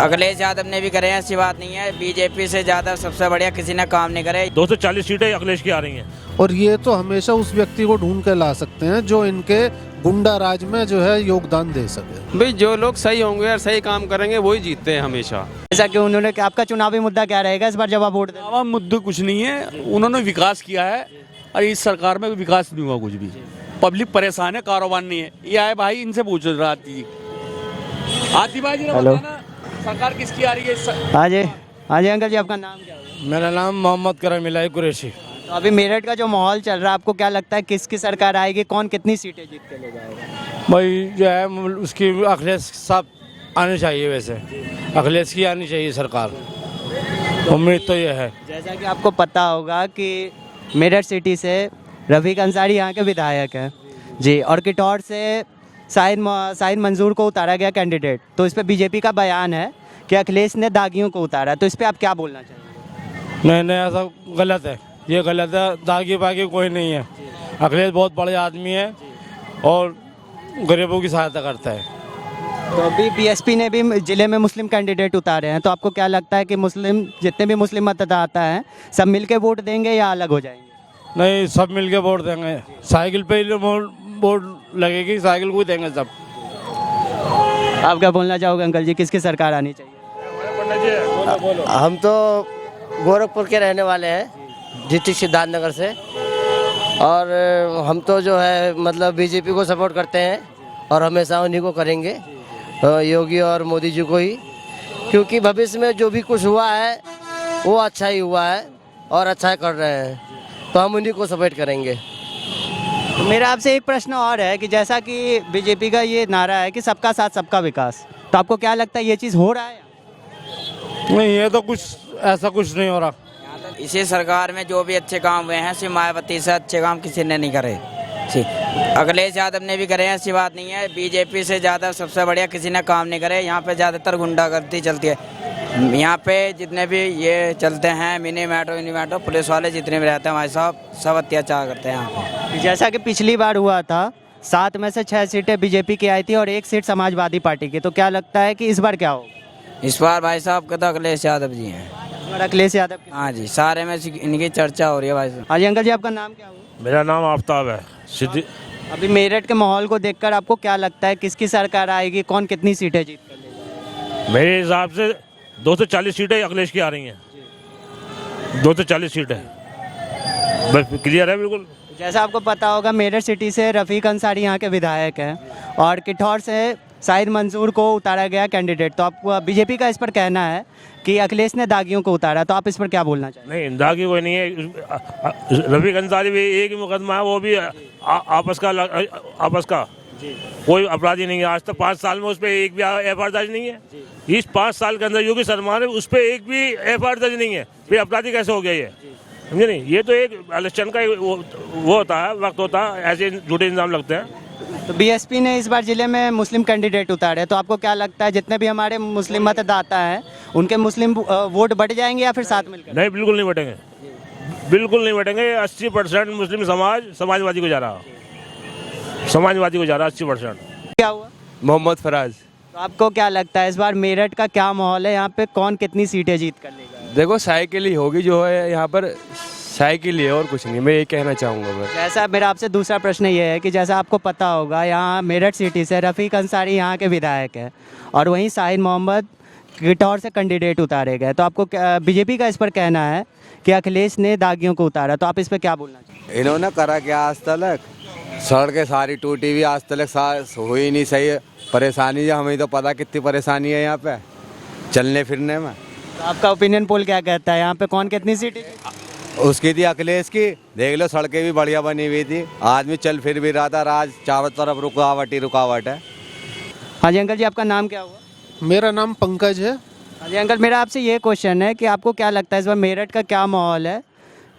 अखिलेश यादव ने भी करे हैं, ऐसी बात नहीं है। बीजेपी से ज़्यादा सबसे बढ़िया किसी ने काम नहीं करे। 240 सीटें अखिलेश की आ रही हैं। और ये तो हमेशा उस व्यक्ति को ढूंढ के ला सकते हैं जो इनके गुंडा राज में जो है योगदान दे सके। भाई जो लोग सही होंगे और सही काम करेंगे वही जीतते हैं हमेशा। जैसा कि उन्होंने, आपका चुनावी मुद्दा क्या रहेगा इस बार जब आप वोट दें? आवाम मुद्दे कुछ नहीं है, उन्होंने विकास किया है और इस सरकार में विकास नहीं हुआ कुछ भी। पब्लिक परेशान है, कारोबार नहीं है। ये आए भाई, इनसे पूछो आती भाई जी, हेलो। सरकार किसकी आ रही है? हाँ जी अंकल जी, आपका नाम क्या है? मेरा नाम मोहम्मद करम मिलाई कुरैशी। तो अभी मेरठ का जो माहौल चल रहा है, आपको क्या लगता है किसकी सरकार आएगी, कौन कितनी सीटें जीत के ले जाएगा? भाई जो है उसकी अखिलेश साहब आनी चाहिए, वैसे अखिलेश की आनी चाहिए सरकार, उम्मीद तो ये है। जैसा कि आपको पता होगा कि मेरठ सिटी से रफ़ीक अंसारी यहाँ के विधायक हैं जी, और किटौर से शाहिद मंजूर को उतारा गया कैंडिडेट। तो इस पे बीजेपी का बयान है कि अखिलेश ने दागियों को उतारा। तो इस पे आप क्या बोलना चाहेंगे? नहीं, ऐसा गलत है, ये गलत है। दागी बागी कोई नहीं है। अखिलेश बहुत बड़े आदमी है और गरीबों की सहायता करता है। तो अभी बीएसपी ने भी जिले में मुस्लिम कैंडिडेट उतारे हैं। तो आपको क्या लगता है कि मुस्लिम, जितने भी मुस्लिम मतदाता हैं, सब मिलके वोट देंगे या अलग हो जाएंगे? नहीं, सब मिलके वोट देंगे। साइकिल पे ही वोट लगेगी, साइकिल को ही देंगे सब। आप क्या बोलना चाहोगे अंकल जी, किसकी सरकार आनी चाहिए? हम तो गोरखपुर के रहने वाले हैं, डिस्ट्रिक्ट सिद्धार्थनगर से, और हम तो जो है मतलब बीजेपी को सपोर्ट करते हैं और हमेशा उन्हीं को करेंगे, योगी और मोदी जी को ही, क्योंकि भविष्य में जो भी कुछ हुआ है वो अच्छा ही हुआ है और अच्छा कर रहे हैं, तो हम उन्हीं को सपोर्ट करेंगे। तो मेरा आपसे एक प्रश्न और है कि जैसा कि बीजेपी का ये नारा है कि सबका साथ सबका विकास, तो आपको क्या लगता है ये चीज़ हो रहा है? नहीं, ये तो कुछ ऐसा कुछ नहीं हो रहा। इसी सरकार में जो भी अच्छे काम हुए हैं, सिर्फ मायावती से अच्छे काम किसी ने नहीं करे। अखिलेश यादव ने भी करे हैं, ऐसी बात नहीं है। बीजेपी से ज़्यादा सबसे बढ़िया किसी ने काम नहीं करे। यहाँ पे ज़्यादातर गुंडागर्दी चलती है। यहाँ पे जितने भी ये चलते हैं मिनी मेट्रो पुलिस वाले जितने भी रहते हैं भाई साहब, सब अत्याचार करते हैं यहाँ पे। जैसा कि पिछली बार हुआ था, 7 में से 6 सीटें बीजेपी की आई थी और 1 सीट समाजवादी पार्टी की। तो क्या लगता है कि इस बार क्या होगा? इस बार भाई साहब का तो अखिलेश यादव जी हैं। इस बार अखिलेश यादव की? हाँ जी, सारे में इनकी चर्चा हो रही है भाई साहब। हाँ जी अंकल जी, आपका नाम क्या हुआ? मेरा नाम आफ्ताब है। अभी मेरठ के माहौल को देखकर आपको क्या लगता है किसकी सरकार आएगी, कौन कितनी सीटें जीत कर लेगा? मेरे हिसाब से 240 सीटें अखिलेश की आ रही हैं। 240 सीटें बस क्लियर है बिल्कुल। जैसा आपको पता होगा मेरठ सिटी से रफ़ीक अंसारी यहाँ के विधायक हैं और किठौर से शाहिद मंजूर को उतारा गया कैंडिडेट। तो आप बीजेपी का इस पर कहना है कि अखिलेश ने दागियों को उतारा, तो आप इस पर क्या बोलना चाहेंगे? नहीं, दागी कोई नहीं है। रफ़ीक अंसारी भी एक ही मुकदमा है, वो भी आपस का कोई अपराधी नहीं है। आज तक 5 साल में उस पर एक भी एफआईआर दर्ज नहीं है। इस 5 साल के अंदर योगी सरकार है, उस पर एक भी एफआईआर दर्ज नहीं है। फिर अपराधी कैसे हो गया ये? समझे नहीं? ये तो एक इलेक्शन का वो होता है, वक्त होता है, ऐसे झूठे इल्जाम लगते हैं। तो बीएसपी ने इस बार जिले में मुस्लिम कैंडिडेट उतारे, तो आपको क्या लगता है जितने भी हमारे मुस्लिम मतदाता हैं उनके मुस्लिम वोट बढ़ जाएंगे या फिर साथ मिलकर? नहीं, बिल्कुल नहीं बटेंगे, बिल्कुल नहीं बटेंगे। 80% मुस्लिम समाजवादी को जा रहा, 80%। क्या हुआ? मोहम्मद फराज। तो आपको क्या लगता है इस बार मेरठ का क्या माहौल है, यहाँ पे कौन कितनी सीटें जीत कर लेगा? देखो, साइकिल ही होगी जो है यहाँ पर, साइकिल ही है और कुछ नहीं, मैं ये कहना चाहूँगा मैं। जैसा मेरा आपसे दूसरा प्रश्न ये है कि जैसा आपको पता होगा यहाँ मेरठ सिटी से रफ़ीक अंसारी यहाँ के विधायक है और वहीं शाहिद मोहम्मद किटौर से कैंडिडेट उतारे गए। तो आपको बीजेपी का इस पर कहना है कि अखिलेश ने दागियों को उतारा, तो आप इस पर क्या बोलना चाहिए? इन्होंने करा क्या आज तक? सड़कें सारी टूटी हुई, आज तक हुई नहीं सही। परेशानी है, हमें तो पता कितनी परेशानी है यहाँ पे चलने फिरने में। तो आपका ओपिनियन पोल क्या कहता है, यहाँ पे कौन कितनी सीटें? उसकी थी अखिलेश की। देख लो, सड़कें भी बढ़िया बनी हुई थी, आदमी चल फिर भी रहा था। आज चारों तरफ रुकावट है। हाँ जी अंकल जी, आपका नाम क्या हुआ? मेरा नाम पंकज है। हाँ जी अंकल, मेरा आपसे ये क्वेश्चन है कि आपको क्या लगता है इस बार मेरठ का क्या माहौल है,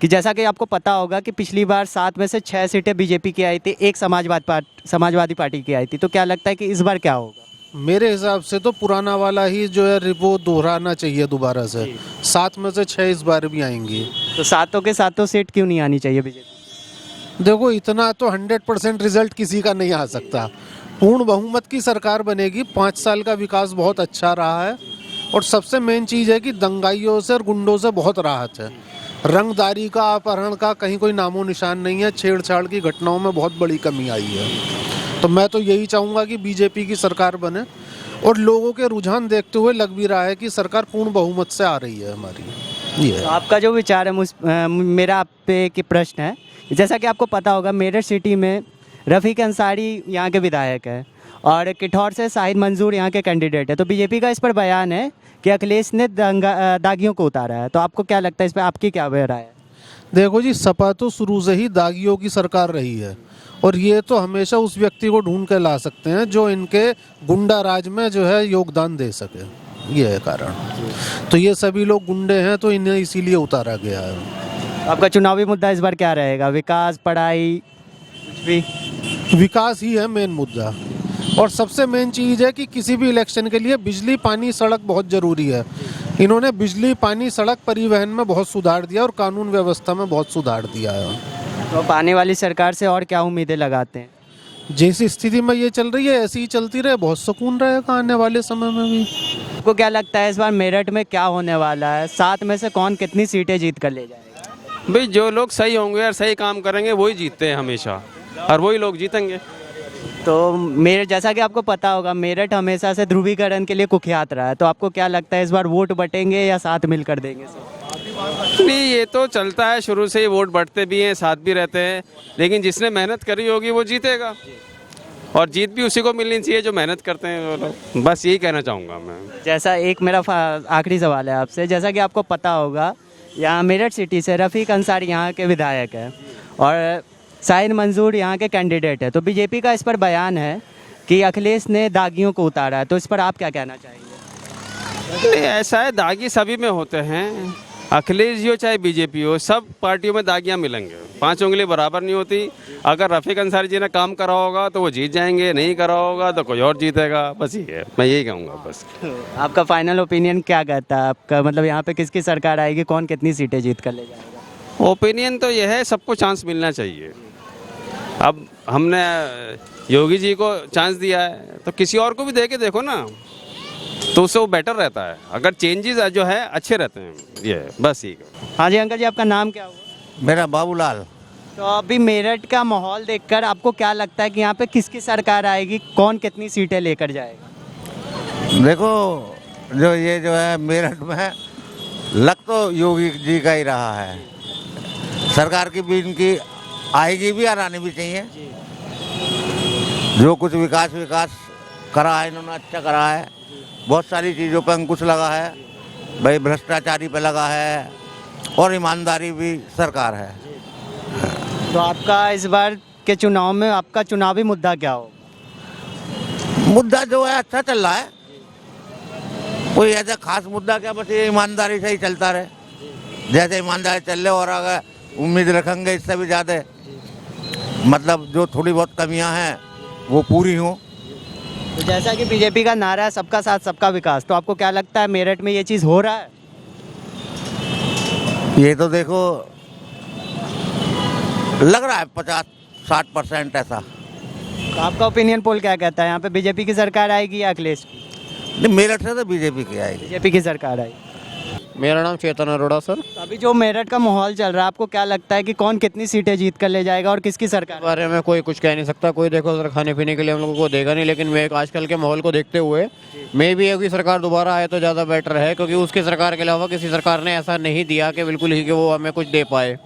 कि जैसा कि आपको पता होगा कि पिछली बार 7 में से 6 सीटें बीजेपी की आई थी, 1 समाजवादी पार्टी की आई थी। तो क्या लगता है कि इस बार क्या होगा? मेरे हिसाब से तो पुराना वाला ही जो है वो दोहराना चाहिए दोबारा से। 7 में से 6 इस बार भी आएंगी। तो सातों के सातों सीट क्यों नहीं आनी चाहिए बीजेपी? देखो, इतना तो 100% रिजल्ट किसी का नहीं आ सकता। पूर्ण बहुमत की सरकार बनेगी। 5 साल का विकास बहुत अच्छा रहा है और सबसे मेन चीज़ है कि दंगाइयों से और गुंडों से बहुत राहत है। रंगदारी का, अपहरण का कहीं कोई नामो निशान नहीं है। छेड़छाड़ की घटनाओं में बहुत बड़ी कमी आई है। तो मैं तो यही चाहूँगा कि बीजेपी की सरकार बने, और लोगों के रुझान देखते हुए लग भी रहा है कि सरकार पूर्ण बहुमत से आ रही है हमारी। ये तो आपका जो विचार है मेरा आप पे एक प्रश्न है। जैसा कि आपको पता होगा, मेरठ सिटी में रफ़ीक अंसारी यहाँ के विधायक है और किठौर से शाहिद मंजूर यहाँ के कैंडिडेट है। तो बीजेपी का इस पर बयान है कि अखिलेश ने दागियों को उतारा है। तो आपको क्या लगता है, इस पर आपकी क्या राय है? देखो जी, सपा तो शुरू से ही दागियों की सरकार रही है, और ये तो हमेशा उस व्यक्ति को ढूंढ के ला सकते हैं जो इनके गुंडा राज में जो है योगदान दे सके। ये है कारण। तो ये सभी लोग गुंडे हैं, तो इन्हें इसीलिए उतारा गया है। आपका चुनावी मुद्दा इस बार क्या रहेगा? विकास, पढ़ाई, कुछ भी? विकास ही है मेन मुद्दा, और सबसे मेन चीज़ है कि किसी भी इलेक्शन के लिए बिजली, पानी, सड़क बहुत ज़रूरी है। इन्होंने बिजली, पानी, सड़क, परिवहन में बहुत सुधार दिया और कानून व्यवस्था में बहुत सुधार दिया है। तो आप आने वाली सरकार से और क्या उम्मीदें लगाते हैं? जैसी स्थिति में ये चल रही है ऐसी ही चलती रहे, बहुत सुकून रहेगा आने वाले समय में भी। आपको क्या लगता है इस बार मेरठ में क्या होने वाला है? 7 में से कौन कितनी सीटें जीत कर ले जाएगा? भाई जो लोग सही होंगे और सही काम करेंगे वही जीतते हैं हमेशा, और वही लोग जीतेंगे। तो मेरठ, जैसा कि आपको पता होगा, मेरठ हमेशा से ध्रुवीकरण के लिए कुख्यात रहा है। तो आपको क्या लगता है इस बार वोट बटेंगे या साथ मिलकर देंगे सब? नहीं, ये तो चलता है शुरू से ही, वोट बढ़ते भी हैं, साथ भी रहते हैं, लेकिन जिसने मेहनत करी होगी वो जीतेगा, और जीत भी उसी को मिलनी चाहिए जो मेहनत करते हैं वो लोग। बस यही कहना चाहूँगा मैं। जैसा एक मेरा आखिरी सवाल है आपसे, जैसा कि आपको पता होगा, यहाँ मेरठ सिटी से रफ़ीक अंसारी यहाँ के विधायक है और शाहिद मंजूर यहाँ के कैंडिडेट है। तो बीजेपी का इस पर बयान है कि अखिलेश ने दागियों को उतारा है। तो इस पर आप क्या कहना चाहेंगे? नहीं, ऐसा है, दागी सभी में होते हैं, अखिलेश जी हो चाहे बीजेपी हो, सब पार्टियों में दागियाँ मिलेंगे। 5 उंगली बराबर नहीं होती। अगर रफ़ीक अंसारी जी ने काम करा होगा तो वो जीत जाएंगे, नहीं करा होगा तो कोई और जीतेगा। बस ये है, मैं यही कहूँगा बस। आपका फाइनल ओपिनियन क्या कहता है? आपका मतलब यहाँ पे किसकी सरकार आएगी, कौन कितनी सीटें जीत कर ले जाएगा? ओपिनियन तो यह है, सबको चांस मिलना चाहिए। अब हमने योगी जी को चांस दिया है, तो किसी और को भी दे के देखो ना, तो उससे वो बेटर रहता है। अगर चेंजेस जो है अच्छे रहते हैं, ये बस ठीक है। हाँ जी अंकल जी, आपका नाम क्या हुआ? मेरा बाबूलाल। तो अभी मेरठ का माहौल देखकर आपको क्या लगता है कि यहाँ पे किसकी सरकार आएगी, कौन कितनी सीटें लेकर जाएगा? देखो, जो है मेरठ में लग तो योगी जी का ही रहा है। सरकार की भी इनकी आएगी भी और आनी भी चाहिए। जो कुछ विकास करा है इन्होंने, अच्छा करा है। बहुत सारी चीज़ों पर अंकुश लगा है भाई, भ्रष्टाचारी पे लगा है, और ईमानदारी भी सरकार है। तो आपका इस बार के चुनाव में आपका चुनावी मुद्दा क्या हो? मुद्दा जो है अच्छा चल रहा है, कोई ऐसा खास मुद्दा क्या, बस ये ईमानदारी से ही चलता रहे। जैसे ईमानदारी चल रहे, और अगर उम्मीद रखेंगे इससे भी ज़्यादा, मतलब जो थोड़ी बहुत कमियां हैं वो पूरी हों। तो जैसा कि बीजेपी का नारा है सबका साथ सबका विकास, तो आपको क्या लगता है मेरठ में ये चीज़ हो रहा है? ये तो देखो लग रहा है 50-60% ऐसा। तो आपका ओपिनियन पोल क्या कहता है, यहाँ पे बीजेपी की सरकार आएगी या अखिलेश की? नहीं, मेरठ से तो बीजेपी की आएगी। बीजेपी की सरकार आएगी। मेरा नाम चेतन अरोड़ा सर। अभी जो मेरठ का माहौल चल रहा है, आपको क्या लगता है कि कौन कितनी सीटें जीत कर ले जाएगा और किसकी सरकार? इस बारे में कोई कुछ कह नहीं सकता। कोई देखो सर, खाने पीने के लिए हम लोगों को देगा नहीं, लेकिन मैं आजकल के माहौल को देखते हुए मैं भी योगी सरकार दोबारा आए तो ज़्यादा बेटर है, क्योंकि उसकी सरकार के अलावा किसी सरकार ने ऐसा नहीं दिया कि बिल्कुल ही कि वो हमें कुछ दे पाए।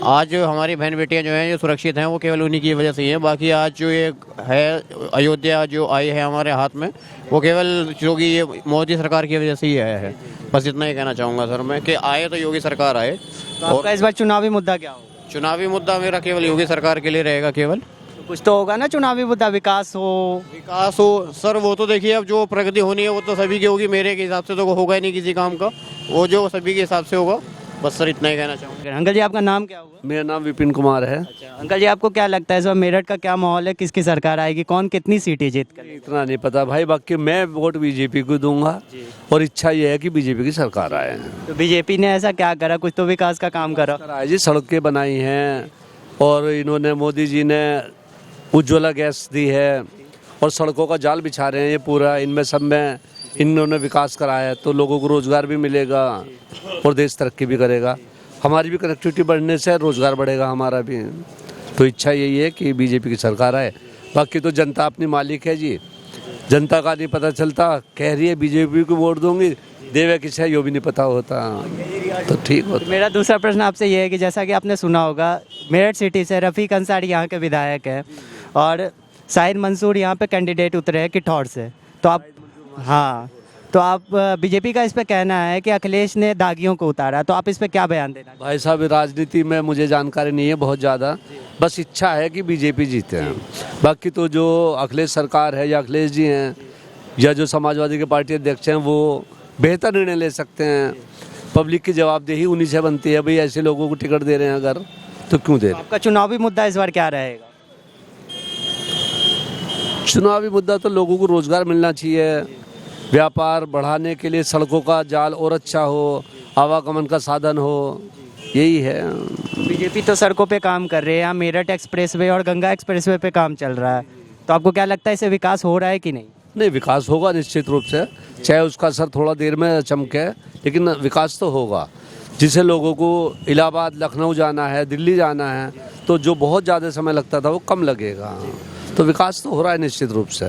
आज जो हमारी बहन बेटियां जो हैं, जो सुरक्षित हैं, वो केवल उन्हीं की वजह से ही हैं। बाकी आज जो ये है अयोध्या जो आई है हमारे हाथ में, वो केवल योगी, ये मोदी सरकार की वजह से ही आया है। बस इतना ही कहना चाहूँगा सर मैं, कि आए तो योगी सरकार आए। तो आपका इस बार चुनावी मुद्दा क्या होगा? चुनावी मुद्दा मेरा केवल योगी सरकार के लिए रहेगा केवल। कुछ तो होगा ना चुनावी मुद्दा, विकास हो सर, वो तो देखिए अब जो प्रगति होनी है वो तो सभी की होगी। मेरे के हिसाब से तो होगा ही नहीं किसी काम का, वो जो सभी के हिसाब से होगा। बस सर इतना ही कहना चाहूँगा। अंकल जी, आपका नाम क्या हुआ? मेरा नाम विपिन कुमार है। अच्छा अंकल जी, आपको क्या लगता है इस बार मेरठ का क्या माहौल है, किसकी सरकार आएगी, कौन कितनी सीटें जीत कर? इतना नहीं पता भाई, बाकी मैं वोट बीजेपी को दूंगा, और इच्छा ये है कि बीजेपी की सरकार आए। तो बीजेपी ने ऐसा क्या करा, कुछ तो विकास का काम करा जी, सड़कें बनाई हैं, और इन्होंने मोदी जी ने उज्ज्वला गैस दी है, और सड़कों का जाल बिछा रहे हैं ये पूरा, इनमें सब में इन्होंने विकास कराया है तो लोगों को रोज़गार भी मिलेगा और देश तरक्की भी करेगा। हमारी भी कनेक्टिविटी बढ़ने से रोज़गार बढ़ेगा हमारा भी। तो इच्छा यही है कि बीजेपी की सरकार आए। बाकी तो जनता अपनी मालिक है जी, जनता का नहीं पता चलता, कह रही है बीजेपी को वोट दूंगी, देवे किसे है यो भी नहीं पता होता, तो ठीक होता। मेरा दूसरा प्रश्न आपसे ये है कि जैसा कि आपने सुना होगा, मेरठ सिटी से रफ़ीक अंसारी यहाँ के विधायक हैं और शाहिद मंसूर यहाँ पे कैंडिडेट उतरे हैं किठौर से। तो आप तो आप बीजेपी का इस पे कहना है कि अखिलेश ने दागियों को उतारा, तो आप इस पे क्या बयान देना? भाई साहब, राजनीति में मुझे जानकारी नहीं है बहुत ज़्यादा, बस इच्छा है कि बीजेपी जीते हैं। बाकी तो जो अखिलेश सरकार है या अखिलेश जी हैं या जो समाजवादी की पार्टी अध्यक्ष हैं वो बेहतर निर्णय ले सकते हैं। पब्लिक की जवाबदेही उन्हीं से बनती है। भाई ऐसे लोगों को टिकट दे रहे हैं अगर, तो क्यों दे रहे हैं? आपका चुनावी मुद्दा इस बार क्या रहेगा? चुनावी मुद्दा तो लोगों को रोज़गार मिलना चाहिए, व्यापार बढ़ाने के लिए सड़कों का जाल और अच्छा हो, आवागमन का साधन हो, यही है। बीजेपी तो सड़कों पे काम कर रहे हैं, यहाँ मेरठ एक्सप्रेसवे और गंगा एक्सप्रेसवे पे काम चल रहा है, तो आपको क्या लगता है इससे विकास हो रहा है कि नहीं? नहीं, विकास होगा निश्चित रूप से, चाहे उसका असर थोड़ा देर में चमके, लेकिन विकास तो होगा। जिसे लोगों को इलाहाबाद, लखनऊ जाना है, दिल्ली जाना है, तो जो बहुत ज़्यादा समय लगता था वो कम लगेगा। तो विकास तो हो रहा है निश्चित रूप से।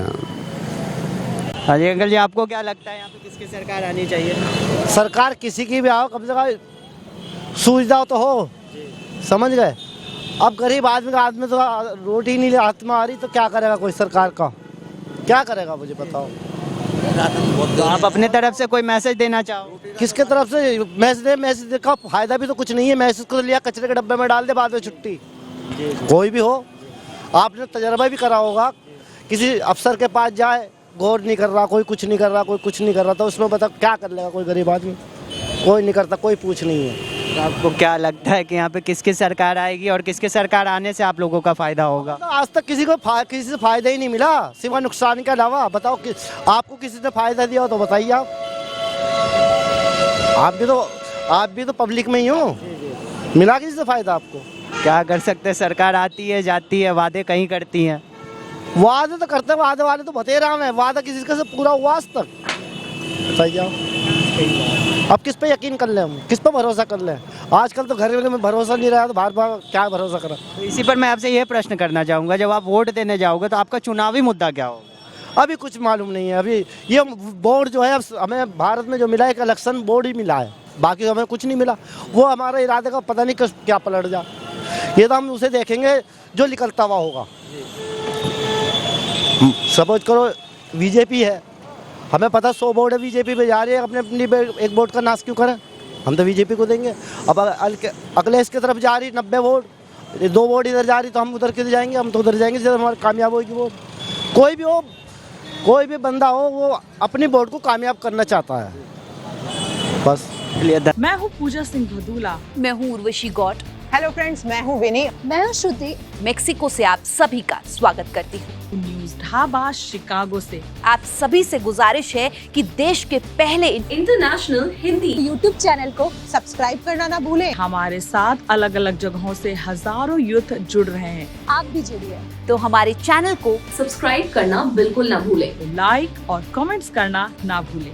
हाँ जी अंकल जी, आपको क्या लगता है यहाँ पे किसकी सरकार आनी चाहिए? सरकार किसी की भी आओ, कम से कम सुविधा तो हो, समझ गए। अब गरीब आदमी तो रोटी नहीं हाथ में आ रही, तो क्या करेगा कोई सरकार का, क्या करेगा मुझे बताओ। तो आप अपने तरफ से कोई मैसेज देना चाहो? किसके तरफ से मैसेज का फायदा भी तो कुछ नहीं है। मैसेज को लिया कचरे के डब्बे में डाल दे, बाद में छुट्टी। कोई भी हो, आपने तजर्बा भी करा होगा, किसी अफसर के पास जाए, गौर नहीं कर रहा, कोई कुछ नहीं कर रहा, कोई कुछ नहीं कर रहा, तो उसमें बता क्या कर लेगा कोई गरीब आदमी? कोई नहीं करता, कोई पूछ नहीं है। तो आपको क्या लगता है कि यहाँ पे किसकी सरकार आएगी और किसकी सरकार आने से आप लोगों का फायदा होगा? तो आज तक किसी से फायदा ही नहीं मिला सिवा नुकसान के अलावा। बताओ कि आपको किसी ने फायदा दिया हो तो बताइए। आप भी तो पब्लिक में ही हो, मिला किसी से फायदा आपको? क्या कर सकते हैं, सरकार आती है जाती है, वादे कहीं करती हैं। वादे तो करते हैं, वादे वाले तो बतेरा हैं, वादा किसी का से पूरा हुआ आज तक? बताइए अब किस पे यकीन कर लें, हम किस पे भरोसा कर लें? आजकल तो घर में भरोसा नहीं रहा, तो बार बार क्या भरोसा करें? तो इसी पर मैं आपसे ये प्रश्न करना चाहूँगा, जब आप वोट देने जाओगे तो आपका चुनावी मुद्दा क्या होगा? अभी कुछ मालूम नहीं है। अभी ये बोर्ड जो है, हमें भारत में जो मिला है, एक इलेक्शन बोर्ड ही मिला है, बाकी हमें कुछ नहीं मिला। वो हमारे इरादे का पता नहीं क्या पलट जा, ये तो हम उसे देखेंगे जो निकलता हुआ होगा। सपोज करो बीजेपी है, हमें पता 100 वोट है बीजेपी पे जा रही है, अपने एक वोट का नाश क्यों करें? हम तो बीजेपी को देंगे। अब अखिलेश की तरफ जा रही 90 वोट, 2 वोट इधर जा रही, तो हम उधर किधर जाएंगे? हम तो उधर जाएंगे जिधर हमारी कामयाब होगी वोट। कोई भी हो, कोई भी बंदा हो, वो अपनी वोट को कामयाब करना चाहता है, बस। मैं हूँ पूजा सिंह भदूला। मैं हूँ उर्वशी गौड़। हेलो फ्रेंड्स, मैं हूँ विनी। मैं हूँ श्रुति। मेक्सिको से आप सभी का स्वागत करती हूँ न्यूज़ ढाबा शिकागो से। आप सभी से गुजारिश है कि देश के पहले इंटरनेशनल हिंदी यूट्यूब चैनल को सब्सक्राइब करना ना भूलें। हमारे साथ अलग अलग जगहों से हजारों यूथ जुड़ रहे हैं, आप भी जुड़िए। तो हमारे चैनल को सब्सक्राइब करना बिल्कुल ना भूलें। लाइक और कमेंट्स करना ना भूलें।